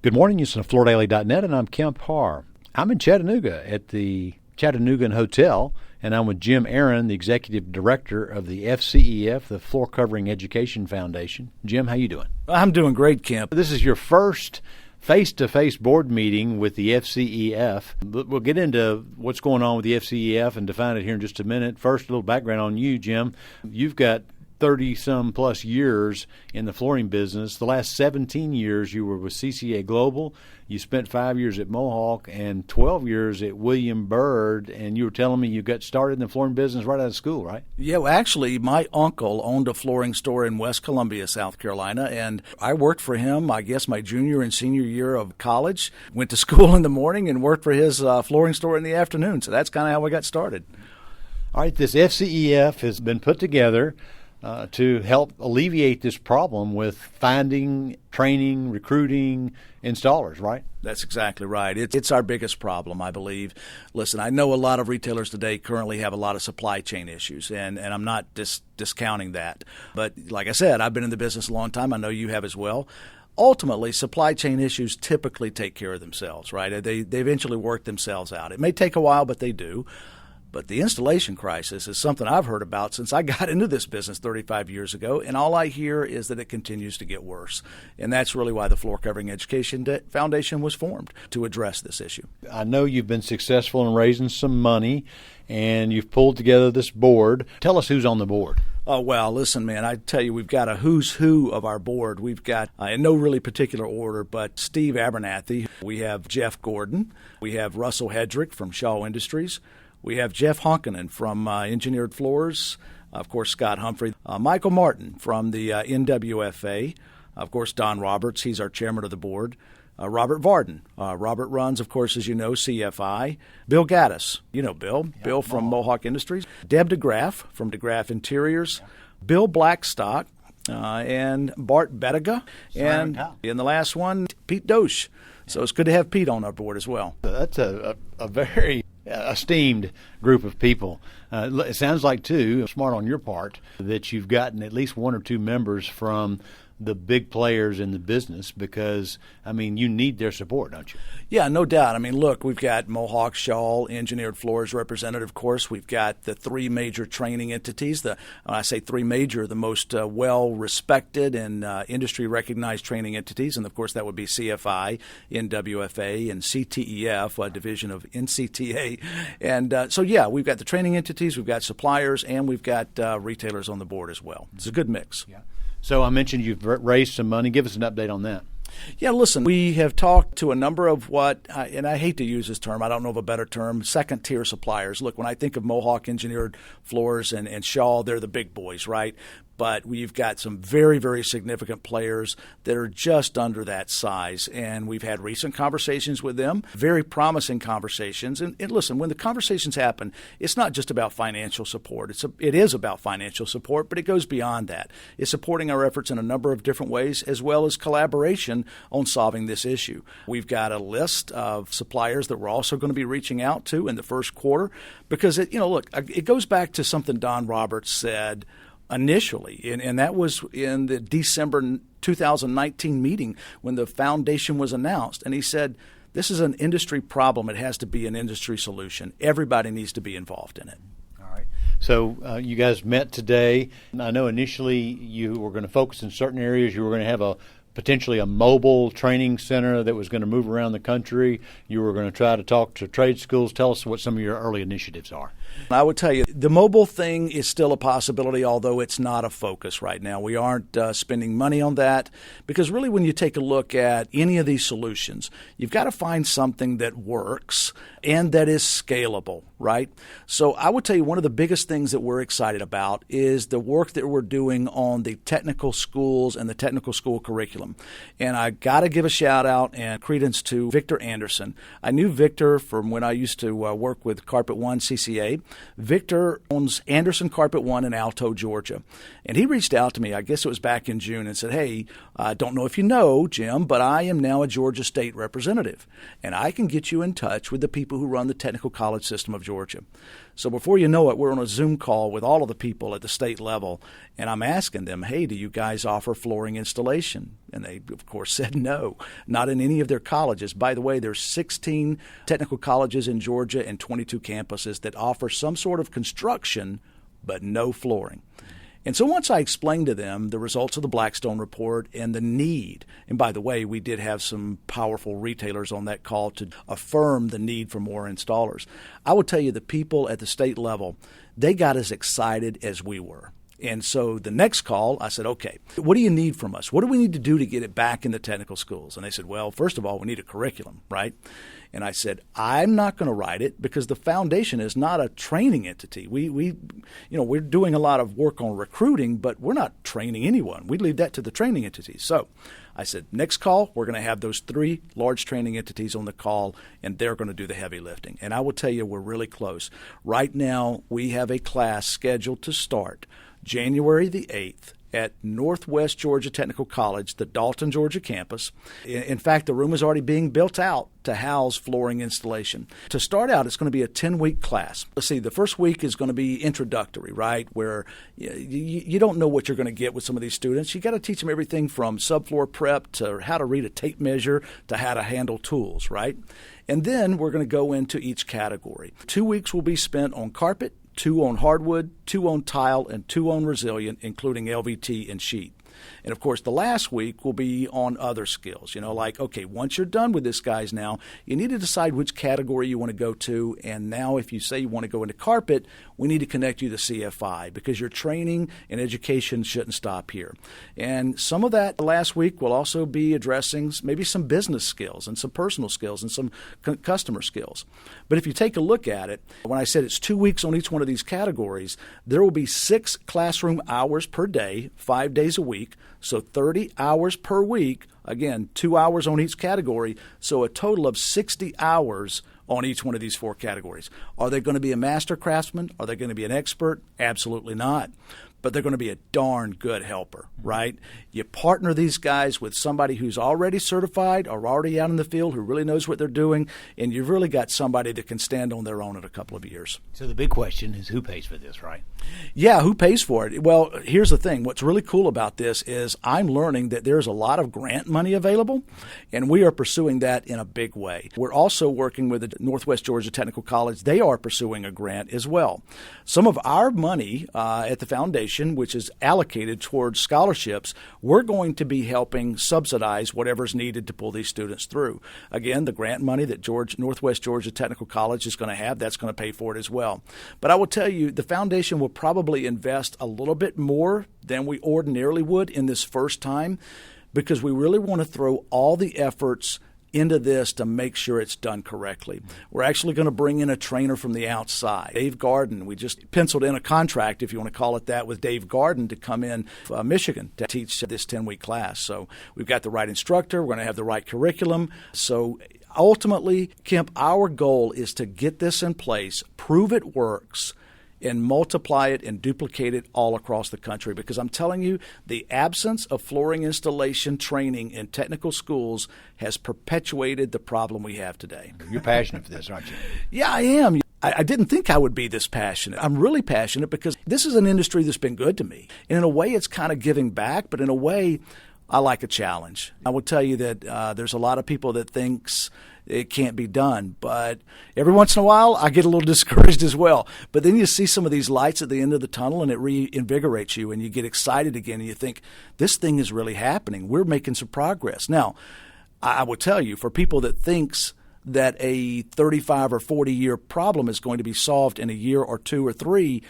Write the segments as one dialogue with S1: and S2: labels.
S1: Good morning, you're on floordaily.net, and I'm Kemp Harr. I'm in Chattanooga at the Chattanooga Hotel, and I'm with Jim Aaron, the Executive Director of the FCEF, the Floor Covering Education Foundation. Jim, how you doing?
S2: I'm doing great, Kemp.
S1: This is your first face-to-face board meeting with the FCEF. We'll get into what's going on with the FCEF and define it here in just a minute. First, a little background on you, Jim. You've got 30-some plus years in the flooring business. The last 17 years you were with CCA Global. You spent 5 years at Mohawk and 12 years at William Byrd, and you were telling me you got started in the flooring business right out of school, right?
S2: Yeah, well, actually, my uncle owned a flooring store in West Columbia, South Carolina, and I worked for him, I guess, my junior and senior year of college. Went to school in the morning and worked for his flooring store in the afternoon, so that's kind of how I got started.
S1: All right, this FCEF has been put together to help alleviate this problem with finding, training, recruiting installers, right?
S2: That's exactly right. It's our biggest problem, I believe. Listen, I know a lot of retailers today currently have a lot of supply chain issues, and I'm not discounting that. But like I said, I've been in the business a long time. I know you have as well. Ultimately, supply chain issues typically take care of themselves, right? They eventually work themselves out. It may take a while, but they do. But the installation crisis is something I've heard about since I got into this business 35 years ago, and all I hear is that it continues to get worse. And that's really why the Floor Covering Education Foundation was formed, to address this issue.
S1: I know you've been successful in raising some money, and you've pulled together this board. Tell us who's on the board.
S2: Oh, well, listen, man, I tell you, we've got a who's who of our board. We've got, in no really particular order, but Steve Abernathy. We have Jeff Gordon. We have Russell Hedrick from Shaw Industries. We have Jeff Honkinen from Engineered Floors, of course, Scott Humphrey, Michael Martin from the NWFA, of course, Don Roberts, he's our chairman of the board, Robert Varden. Robert runs, of course, as you know, CFI. Bill Gaddis, you know Bill, yeah, Bill from Mohawk Industries. Deb DeGraff from DeGraff Interiors. Bill Blackstock and Bart Bettiga. And in the last one, Pete Dosch. So it's good to have Pete on our board as well.
S1: That's a very esteemed group of people. It sounds like, too, smart on your part, that you've gotten at least one or two members from the big players in the business because, I mean, you need their support, don't you?
S2: Yeah, no doubt. I mean, look, we've got Mohawk, Shaw, Engineered Floors represented, of course. We've got the three major training entities. When I say three major, the most well-respected and industry-recognized training entities. And, of course, that would be CFI, NWFA, and CTEF, a division of NCTA. And so, yeah, we've got the training entities, we've got suppliers, and we've got retailers on the board as well. It's a good mix.
S1: Yeah. So I mentioned you've raised some money. Give us an update on that.
S2: Yeah, listen, we have talked to a number of and I hate to use this term, I don't know of a better term, second-tier suppliers. Look, when I think of Mohawk Engineered Floors and Shaw, they're the big boys, right? But we've got some very, very significant players that are just under that size. And we've had recent conversations with them, very promising conversations. And listen, when the conversations happen, it's not just about financial support. It is about financial support, but it goes beyond that. It's supporting our efforts in a number of different ways, as well as collaboration on solving this issue. We've got a list of suppliers that we're also going to be reaching out to in the first quarter because, it goes back to something Don Roberts said initially, and that was in the December 2019 meeting when the foundation was announced. And he said, this is an industry problem. It has to be an industry solution. Everybody needs to be involved in it.
S1: All right. So you guys met today. I know initially you were going to focus in certain areas. You were going to have potentially a mobile training center that was going to move around the country. You were going to try to talk to trade schools. Tell us what some of your early initiatives are.
S2: I would tell you, the mobile thing is still a possibility, although it's not a focus right now. We aren't spending money on that because really when you take a look at any of these solutions, you've got to find something that works and that is scalable, right? So I would tell you one of the biggest things that we're excited about is the work that we're doing on the technical schools and the technical school curriculum. And I got to give a shout out and credence to Victor Anderson. I knew Victor from when I used to work with Carpet One CCA. Victor owns Anderson Carpet One in Alto, Georgia. And he reached out to me, I guess it was back in June, and said, hey, I don't know if you know, Jim, but I am now a Georgia State representative. And I can get you in touch with the people who run the technical college system of Georgia. So before you know it, we're on a Zoom call with all of the people at the state level, and I'm asking them, hey, do you guys offer flooring installation? And they, of course, said no, not in any of their colleges. By the way, there's 16 technical colleges in Georgia and 22 campuses that offer some sort of construction, but no flooring. And so once I explained to them the results of the Blackstone report and the need, and by the way, we did have some powerful retailers on that call to affirm the need for more installers. I will tell you, the people at the state level, they got as excited as we were. And so the next call, I said, okay, what do you need from us? What do we need to do to get it back in the technical schools? And they said, well, first of all, we need a curriculum, right? And I said, I'm not going to write it because the foundation is not a training entity. We're doing a lot of work on recruiting, but we're not training anyone. We leave that to the training entities. So I said, next call, we're going to have those 3 large training entities on the call, and they're going to do the heavy lifting. And I will tell you, we're really close. Right now, we have a class scheduled to start January the 8th at Northwest Georgia Technical College, the Dalton, Georgia campus. In fact, the room is already being built out to house flooring installation. To start out, it's going to be a 10-week class. Let's see, the first week is going to be introductory, right, where you don't know what you're going to get with some of these students. You got to teach them everything from subfloor prep to how to read a tape measure to how to handle tools, right? And then we're going to go into each category. 2 weeks will be spent on carpet, 2 on hardwood, 2 on tile, and 2 on resilient, including LVT and sheet. And, of course, the last week will be on other skills. Like, okay, once you're done with this, guys, now, you need to decide which category you want to go to. And now if you say you want to go into carpet, we need to connect you to CFI because your training and education shouldn't stop here. And some of that last week will also be addressing maybe some business skills and some personal skills and some customer skills. But if you take a look at it, when I said it's 2 weeks on each one of these categories, there will be 6 classroom hours per day, 5 days a week. So 30 hours per week, again, 2 hours on each category, so a total of 60 hours on each one of these 4 categories. Are they going to be a master craftsman? Are they going to be an expert? Absolutely not. But they're going to be a darn good helper, right? You partner these guys with somebody who's already certified or already out in the field who really knows what they're doing, and you've really got somebody that can stand on their own in a couple of years.
S1: So the big question is who pays for this, right?
S2: Yeah, who pays for it? Well, here's the thing. What's really cool about this is I'm learning that there's a lot of grant money available, and we are pursuing that in a big way. We're also working with the Northwest Georgia Technical College. They are pursuing a grant as well. Some of our money at the foundation, which is allocated towards scholarships, we're going to be helping subsidize whatever's needed to pull these students through. Again, the grant money that Northwest Georgia Technical College is going to have, that's going to pay for it as well. But I will tell you, the foundation will probably invest a little bit more than we ordinarily would in this first time because we really want to throw all the efforts into this to make sure it's done correctly. We're actually going to bring in a trainer from the outside. Dave Garden, we just penciled in a contract, if you want to call it that, with Dave Garden to come in Michigan to teach this 10-week class. So we've got the right instructor. We're going to have the right curriculum. So ultimately, Kemp, our goal is to get this in place, prove it works, and multiply it and duplicate it all across the country. Because I'm telling you, the absence of flooring installation training in technical schools has perpetuated the problem we have today.
S1: You're passionate for this, aren't you?
S2: Yeah, I am. I didn't think I would be this passionate. I'm really passionate because this is an industry that's been good to me. And in a way, it's kind of giving back, but in a way, I like a challenge. I will tell you that there's a lot of people that thinks it can't be done. But every once in a while, I get a little discouraged as well. But then you see some of these lights at the end of the tunnel, and it reinvigorates you, and you get excited again, and you think, this thing is really happening. We're making some progress. Now, I will tell you, for people that thinks that a 35 or 40-year problem is going to be solved in a year or 2 or 3,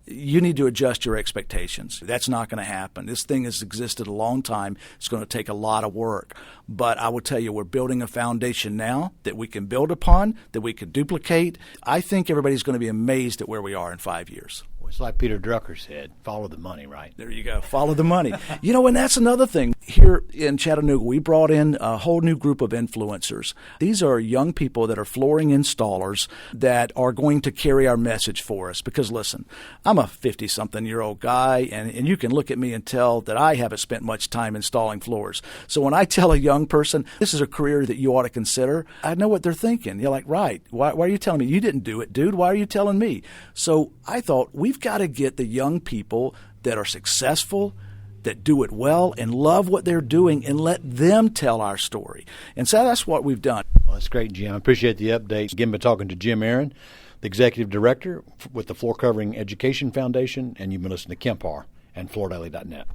S2: you need to adjust your expectations. That's not going to happen. This thing has existed a long time. It's going to take a lot of work. But I will tell you, we're building a foundation now that we can build upon, that we can duplicate. I think everybody's going to be amazed at where we are in 5 years.
S1: Well, it's like Peter Drucker said, follow the money, right?
S2: There you go. Follow the money. And that's another thing. Here in Chattanooga, we brought in a whole new group of influencers. These are young people that are flooring installers that are going to carry our message for us. Because, listen, I'm a 50-something-year-old guy, and you can look at me and tell that I haven't spent much time installing floors. So when I tell a young person, this is a career that you ought to consider, I know what they're thinking. You're like, right, why are you telling me? You didn't do it, dude. Why are you telling me? So I thought we've got to get the young people that are successful, that do it well and love what they're doing, and let them tell our story. And so that's what we've done.
S1: Well, that's great, Jim. I appreciate the update. Again, been talking to Jim Aaron, the Executive Director with the Floor Covering Education Foundation, and you've been listening to Kemp Harr and FloorDaily.net.